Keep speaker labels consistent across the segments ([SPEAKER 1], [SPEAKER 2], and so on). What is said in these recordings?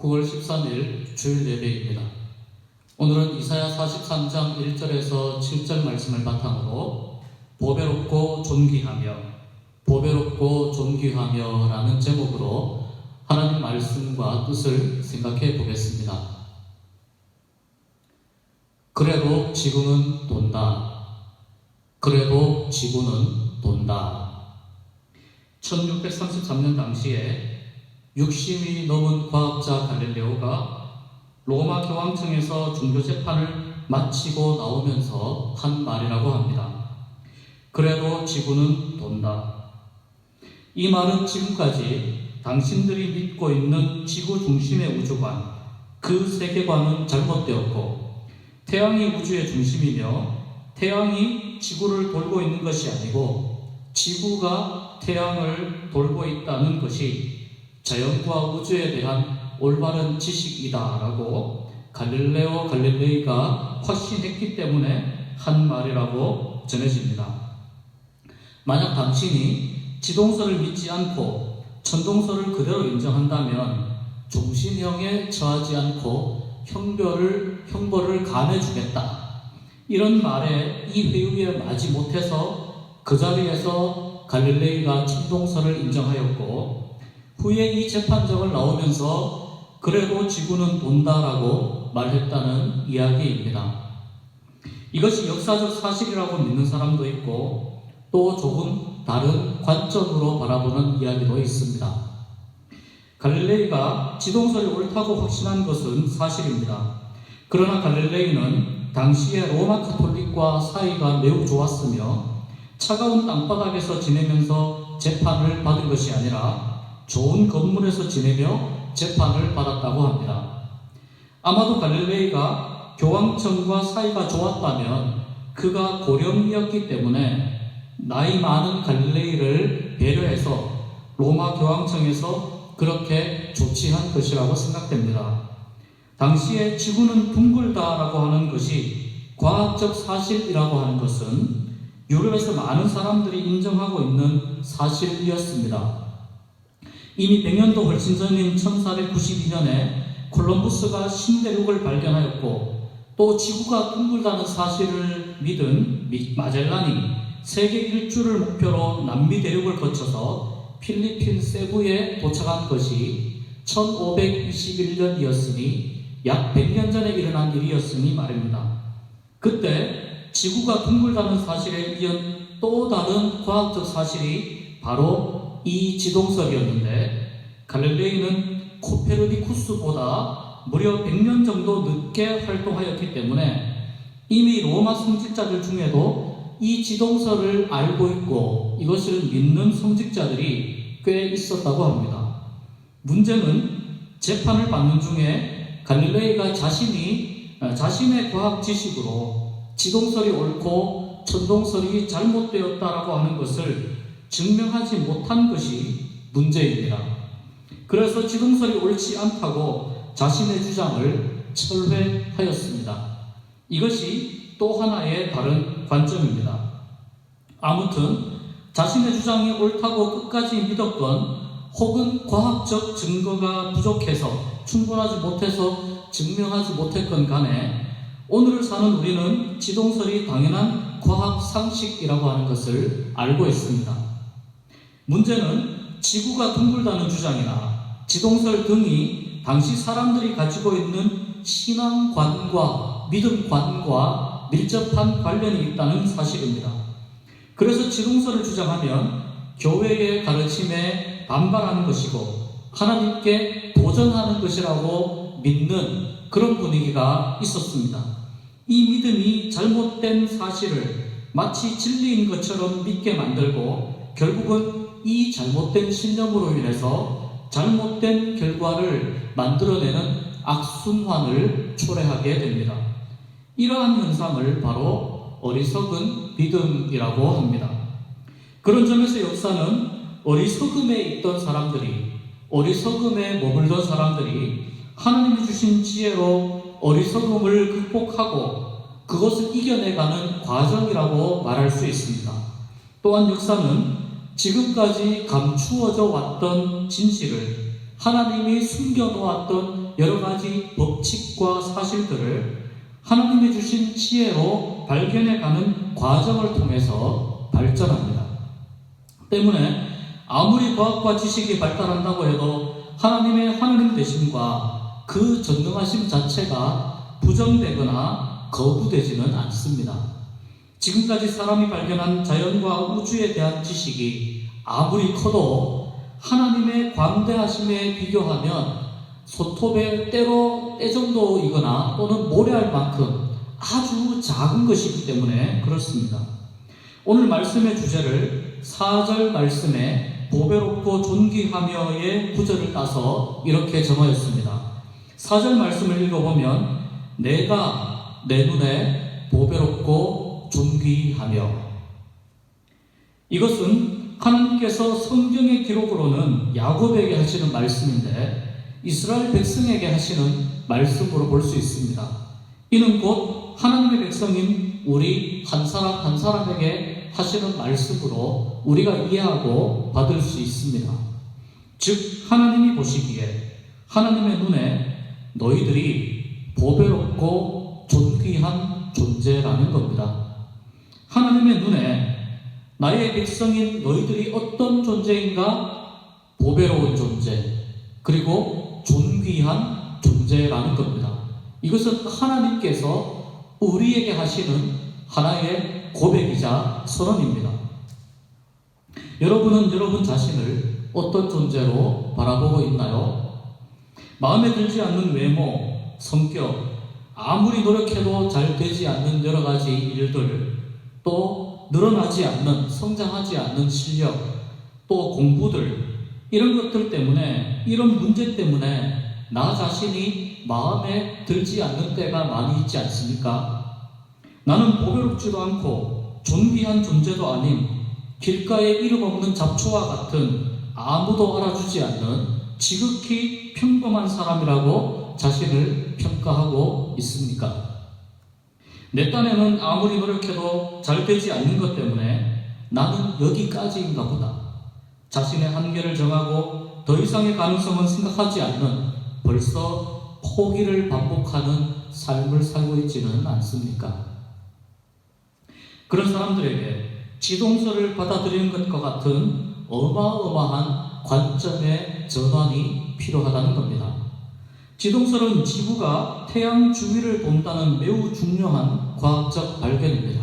[SPEAKER 1] 9월 13일 주일 예배입니다. 오늘은 이사야 43장 1절에서 7절 말씀을 바탕으로 보배롭고 존귀하며 라는 제목으로 하나님 말씀과 뜻을 생각해 보겠습니다. 그래도 지구는 돈다. 그래도 지구는 돈다. 1633년 당시에 60이 넘은 과학자 갈릴레오가 로마 교황청에서 종교재판을 마치고 나오면서 한 말이라고 합니다. 그래도 지구는 돈다. 이 말은 지금까지 당신들이 믿고 있는 지구 중심의 우주관, 그 세계관은 잘못되었고, 태양이 우주의 중심이며 태양이 지구를 돌고 있는 것이 아니고 지구가 태양을 돌고 있다는 것이 자연과 우주에 대한 올바른 지식이다라고 갈릴레오 갈릴레이가 확신했기 때문에 한 말이라고 전해집니다. 만약 당신이 지동설을 믿지 않고 천동설을 그대로 인정한다면 종신형에 처하지 않고 형벌을 감해주겠다. 이런 말에 이 회유에 마지 못해서 그 자리에서 갈릴레이가 천동설을 인정하였고, 후에 이 재판정을 나오면서 그래도 지구는 돈다라고 말했다는 이야기입니다. 이것이 역사적 사실이라고 믿는 사람도 있고 또 조금 다른 관점으로 바라보는 이야기도 있습니다. 갈릴레이가 지동설이 옳다고 확신한 것은 사실입니다. 그러나 갈릴레이는 당시에 로마 카톨릭과 사이가 매우 좋았으며 차가운 땅바닥에서 지내면서 재판을 받은 것이 아니라 좋은 건물에서 지내며 재판을 받았다고 합니다. 아마도 갈릴레이가 교황청과 사이가 좋았다면 그가 고령이었기 때문에 나이 많은 갈릴레이를 배려해서 로마 교황청에서 그렇게 조치한 것이라고 생각됩니다. 당시에 지구는 둥글다라고 하는 것이 과학적 사실이라고 하는 것은 유럽에서 많은 사람들이 인정하고 있는 사실이었습니다. 이미 100년도 훨씬 전인 1492년에 콜럼부스가 신대륙을 발견하였고, 또 지구가 둥글다는 사실을 믿은 마젤란이 세계 일주를 목표로 남미 대륙을 거쳐서 필리핀 세부에 도착한 것이 1521년이었으니 약 100년 전에 일어난 일이었으니 말입니다. 그때 지구가 둥글다는 사실에 이은 또 다른 과학적 사실이 바로 이 지동설이었는데, 갈릴레이는 코페르니쿠스보다 무려 100년 정도 늦게 활동하였기 때문에 이미 로마 성직자들 중에도 이 지동설을 알고 있고 이것을 믿는 성직자들이 꽤 있었다고 합니다. 문제는 재판을 받는 중에 갈릴레이가 자신의 과학 지식으로 지동설이 옳고 천동설이 잘못되었다라고 하는 것을 증명하지 못한 것이 문제입니다. 그래서 지동설이 옳지 않다고 자신의 주장을 철회하였습니다. 이것이 또 하나의 다른 관점입니다. 아무튼 자신의 주장이 옳다고 끝까지 믿었건, 혹은 과학적 증거가 부족해서 충분하지 못해서 증명하지 못했건 간에 오늘을 사는 우리는 지동설이 당연한 과학 상식이라고 하는 것을 알고 있습니다. 문제는 지구가 둥글다는 주장이나 지동설 등이 당시 사람들이 가지고 있는 신앙관과 믿음관과 밀접한 관련이 있다는 사실입니다. 그래서 지동설을 주장하면 교회의 가르침에 반발하는 것이고 하나님께 도전하는 것이라고 믿는 그런 분위기가 있었습니다. 이 믿음이 잘못된 사실을 마치 진리인 것처럼 믿게 만들고 결국은 이 잘못된 신념으로 인해서 잘못된 결과를 만들어내는 악순환을 초래하게 됩니다. 이러한 현상을 바로 어리석은 믿음이라고 합니다. 그런 점에서 역사는 어리석음에 있던 사람들이, 어리석음에 머물던 사람들이 하나님이 주신 지혜로 어리석음을 극복하고 그것을 이겨내가는 과정이라고 말할 수 있습니다. 또한 역사는 지금까지 감추어져 왔던 진실을 하나님이 숨겨놓았던 여러 가지 법칙과 사실들을 하나님이 주신 지혜로 발견해가는 과정을 통해서 발전합니다. 때문에 아무리 과학과 지식이 발달한다고 해도 하나님의 하나님 되심과 그 전능하심 자체가 부정되거나 거부되지는 않습니다. 지금까지 사람이 발견한 자연과 우주에 대한 지식이 아무리 커도 하나님의 광대하심에 비교하면 손톱의 때 정도이거나 또는 모래알 만큼 아주 작은 것이기 때문에 그렇습니다. 오늘 말씀의 주제를 4절 말씀에 보배롭고 존귀하며의 구절을 따서 이렇게 정하였습니다. 4절 말씀을 읽어보면 내가 내 눈에 보배롭고 존귀하며, 이것은 하나님께서 성경의 기록으로는 야곱에게 하시는 말씀인데 이스라엘 백성에게 하시는 말씀으로 볼 수 있습니다. 이는 곧 하나님의 백성인 우리 한 사람 한 사람에게 하시는 말씀으로 우리가 이해하고 받을 수 있습니다. 즉 하나님이 보시기에 하나님의 눈에 너희들이 보배롭고 존귀한 존재라는 겁니다. 하나님의 눈에 나의 백성인 너희들이 어떤 존재인가? 보배로운 존재, 그리고 존귀한 존재라는 겁니다. 이것은 하나님께서 우리에게 하시는 하나의 고백이자 선언입니다. 여러분은 여러분 자신을 어떤 존재로 바라보고 있나요? 마음에 들지 않는 외모, 성격, 아무리 노력해도 잘 되지 않는 여러 가지 일들, 또 늘어나지 않는, 성장하지 않는 실력, 또 공부들, 이런 것들 때문에, 이런 문제 때문에 나 자신이 마음에 들지 않는 때가 많이 있지 않습니까? 나는 보배롭지도 않고 존귀한 존재도 아닌 길가에 이름 없는 잡초와 같은 아무도 알아주지 않는 지극히 평범한 사람이라고 자신을 평가하고 있습니까? 내 딴에는 아무리 노력해도 잘 되지 않는 것 때문에 나는 여기까지인가 보다. 자신의 한계를 정하고 더 이상의 가능성은 생각하지 않는, 벌써 포기를 반복하는 삶을 살고 있지는 않습니까? 그런 사람들에게 지동서를 받아들이는 것과 같은 어마어마한 관점의 전환이 필요하다는 겁니다. 지동설은 지구가 태양 주위를 돈다는 매우 중요한 과학적 발견입니다.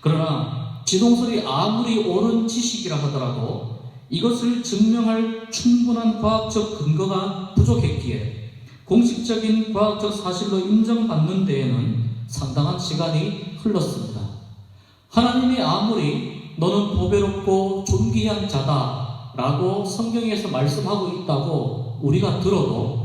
[SPEAKER 1] 그러나 지동설이 아무리 옳은 지식이라 하더라도 이것을 증명할 충분한 과학적 근거가 부족했기에 공식적인 과학적 사실로 인정받는 데에는 상당한 시간이 흘렀습니다. 하나님이 아무리 너는 보배롭고 존귀한 자다 라고 성경에서 말씀하고 있다고 우리가 들어도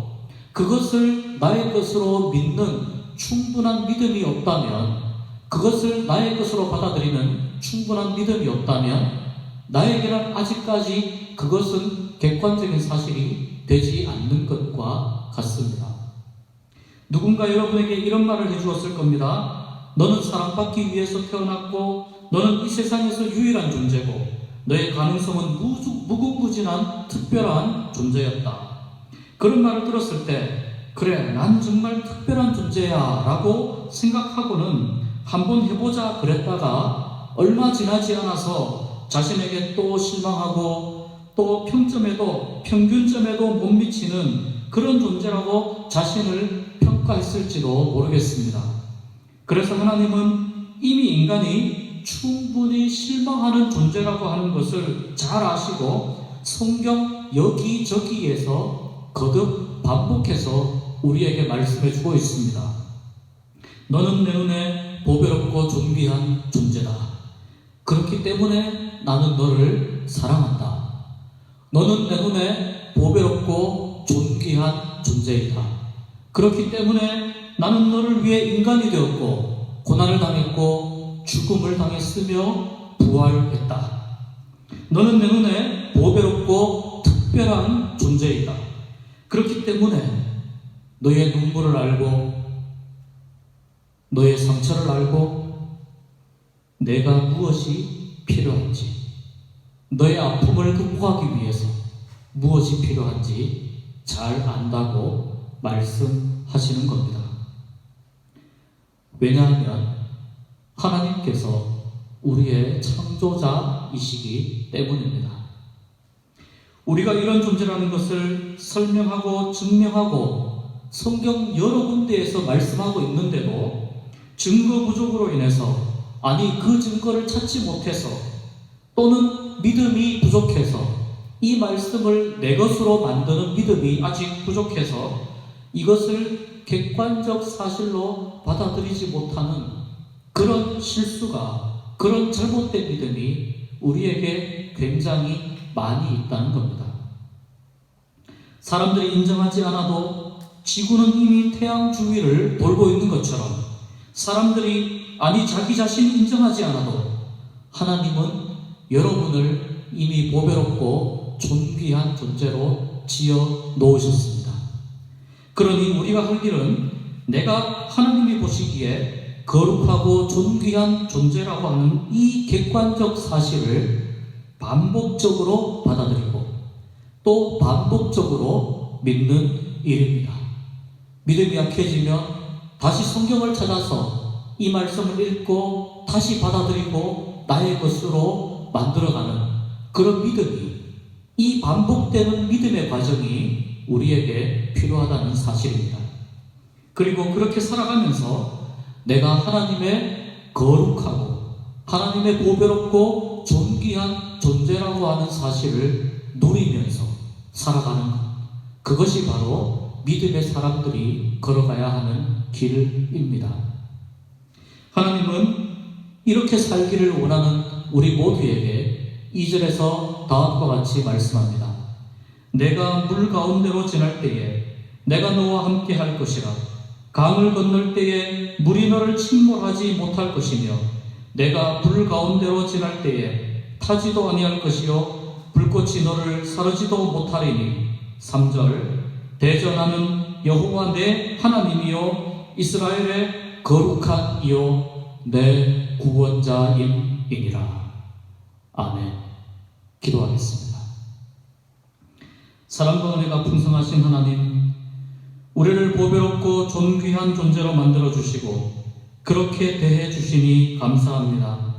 [SPEAKER 1] 그것을 나의 것으로 믿는 충분한 믿음이 없다면, 그것을 나의 것으로 받아들이는 충분한 믿음이 없다면 나에게는 아직까지 그것은 객관적인 사실이 되지 않는 것과 같습니다. 누군가 여러분에게 이런 말을 해주었을 겁니다. 너는 사랑받기 위해서 태어났고 너는 이 세상에서 유일한 존재고 너의 가능성은 무궁무진한 특별한 존재였다. 그런 말을 들었을 때 그래, 난 정말 특별한 존재야 라고 생각하고는 한번 해보자 그랬다가 얼마 지나지 않아서 자신에게 또 실망하고 또 평균점에도 못 미치는 그런 존재라고 자신을 평가했을지도 모르겠습니다. 그래서 하나님은 이미 인간이 충분히 실망하는 존재라고 하는 것을 잘 아시고 성경 여기저기에서 거듭 반복해서 우리에게 말씀해주고 있습니다. 너는 내 눈에 보배롭고 존귀한 존재다. 그렇기 때문에 나는 너를 사랑한다. 너는 내 눈에 보배롭고 존귀한 존재이다. 그렇기 때문에 나는 너를 위해 인간이 되었고 고난을 당했고 죽음을 당했으며 부활했다. 너는 내 눈에 보배롭고 특별한 존재이다. 그렇기 때문에 너의 눈물을 알고 너의 상처를 알고 내가 무엇이 필요한지, 너의 아픔을 극복하기 위해서 무엇이 필요한지 잘 안다고 말씀하시는 겁니다. 왜냐하면 하나님께서 우리의 창조자이시기 때문입니다. 우리가 이런 존재라는 것을 설명하고 증명하고 성경 여러 군데에서 말씀하고 있는데도 증거 부족으로 인해서, 아니 그 증거를 찾지 못해서, 또는 믿음이 부족해서, 이 말씀을 내 것으로 만드는 믿음이 아직 부족해서 이것을 객관적 사실로 받아들이지 못하는 그런 실수가, 그런 잘못된 믿음이 우리에게 굉장히 많이 있다는 겁니다. 사람들이 인정하지 않아도 지구는 이미 태양 주위를 돌고 있는 것처럼, 사람들이 아니 자기 자신이 인정하지 않아도 하나님은 여러분을 이미 보배롭고 존귀한 존재로 지어 놓으셨습니다. 그러니 우리가 할 일은 내가 하나님이 보시기에 거룩하고 존귀한 존재라고 하는 이 객관적 사실을 반복적으로 받아들이고 또 반복적으로 믿는 일입니다. 믿음이 약해지면 다시 성경을 찾아서 이 말씀을 읽고 다시 받아들이고 나의 것으로 만들어가는 그런 믿음이, 이 반복되는 믿음의 과정이 우리에게 필요하다는 사실입니다. 그리고 그렇게 살아가면서 내가 하나님의 거룩하고 하나님의 보배롭고 존귀한 존재라고 하는 사실을 누리면서 살아가는 것, 그것이 바로 믿음의 사람들이 걸어가야 하는 길입니다. 하나님은 이렇게 살기를 원하는 우리 모두에게 2절에서 다음과 같이 말씀합니다. 내가 물 가운데로 지날 때에 내가 너와 함께 할 것이라. 강을 건널 때에 물이 너를 침몰하지 못할 것이며 내가 불 가운데로 지날 때에 타지도 아니할 것이요 불꽃이 너를 사르지도 못하리니. 3절 대전하는 여호와 내 하나님이요 이스라엘의 거룩한 이요 내 구원자임이니라. 아멘. 기도하겠습니다. 사랑과 은혜가 풍성하신 하나님, 우리를 보배롭고 존귀한 존재로 만들어주시고 그렇게 대해주시니 감사합니다.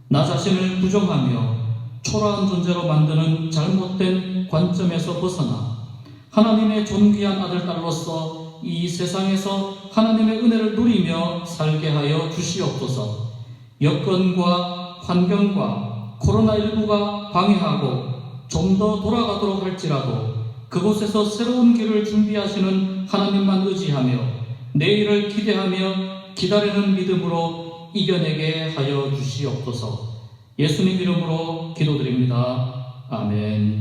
[SPEAKER 1] 나 자신을 부정하며 초라한 존재로 만드는 잘못된 관점에서 벗어나 하나님의 존귀한 아들, 딸로서 이 세상에서 하나님의 은혜를 누리며 살게 하여 주시옵소서. 여건과 환경과 코로나19가 방해하고 좀 더 돌아가도록 할지라도 그곳에서 새로운 길을 준비하시는 하나님만 의지하며 내일을 기대하며 기다리는 믿음으로 이겨내게 하여 주시옵소서. 예수님 이름으로 기도드립니다. 아멘.